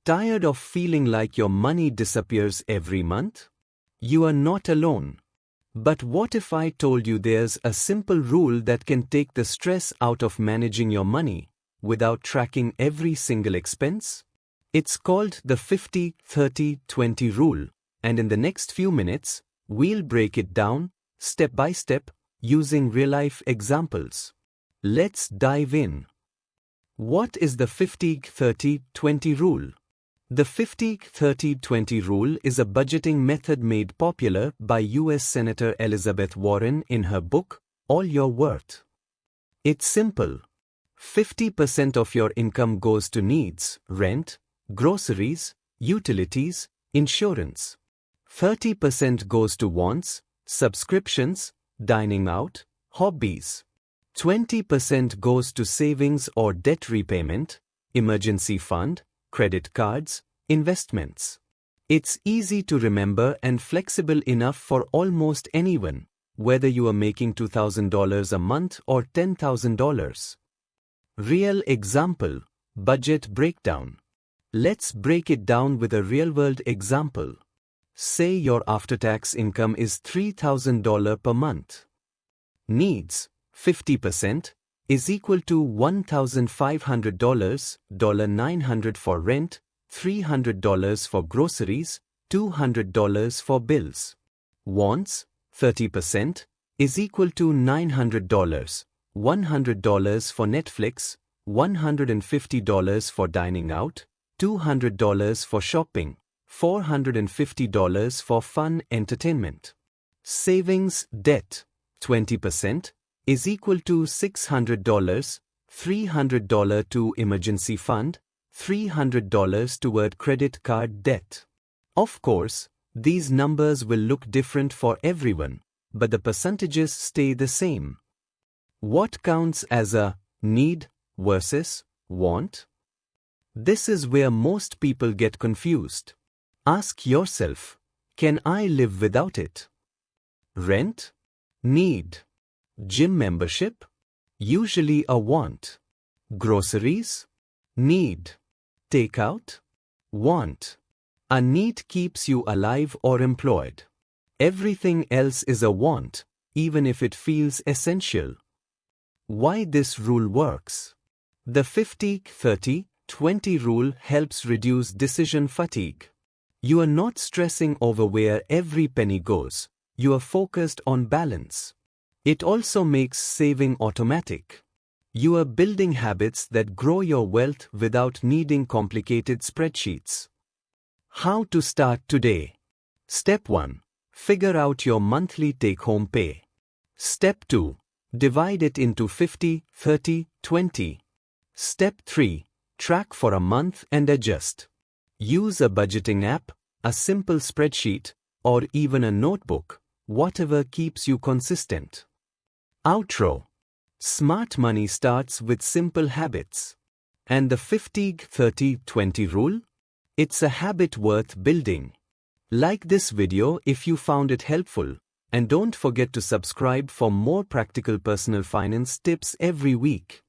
Tired of feeling like your money disappears every month? You are not alone. But what if I told you there's a simple rule that can take the stress out of managing your money without tracking every single expense? It's called the 50-30-20 rule, and in the next few minutes, we'll break it down, step by step, using real-life examples. Let's dive in. What is the 50-30-20 rule? The 50-30-20 rule is a budgeting method made popular by U.S. Senator Elizabeth Warren in her book, All Your Worth. It's simple. 50% of your income goes to needs, rent, groceries, utilities, insurance. 30% goes to wants, subscriptions, dining out, hobbies. 20% goes to savings or debt repayment, emergency fund, credit cards, investments. It's easy to remember and flexible enough for almost anyone, whether you are making $2,000 a month or $10,000. Real example, budget breakdown. Let's break it down with a real-world example. Say your after-tax income is $3,000 per month. Needs, 50%, is equal to $1,500, $900 for rent, $300 for groceries, $200 for bills. Wants, 30%, is equal to $900, $100 for Netflix, $150 for dining out, $200 for shopping, $450 for fun entertainment. Savings debt, 20%, is equal to $600, $300 to emergency fund, $300 toward credit card debt. Of course, these numbers will look different for everyone, but the percentages stay the same. What counts as a need versus want? This is where most people get confused. Ask yourself, can I live without it? Rent? Need. Gym membership? Usually a want. Groceries? Need. Takeout? Want. A need keeps you alive or employed. Everything else is a want, even if it feels essential. Why this rule works? The 50-30-20 rule helps reduce decision fatigue. You are not stressing over where every penny goes. You are focused on balance. It also makes saving automatic. You are building habits that grow your wealth without needing complicated spreadsheets. How to start today? Step 1. Figure out your monthly take-home pay. Step 2. Divide it into 50-30-20. Step 3. Track for a month and adjust. Use a budgeting app, a simple spreadsheet, or even a notebook, whatever keeps you consistent. Outro. Smart money starts with simple habits. And the 50-30-20 rule? It's a habit worth building. Like this video if you found it helpful, and don't forget to subscribe for more practical personal finance tips every week.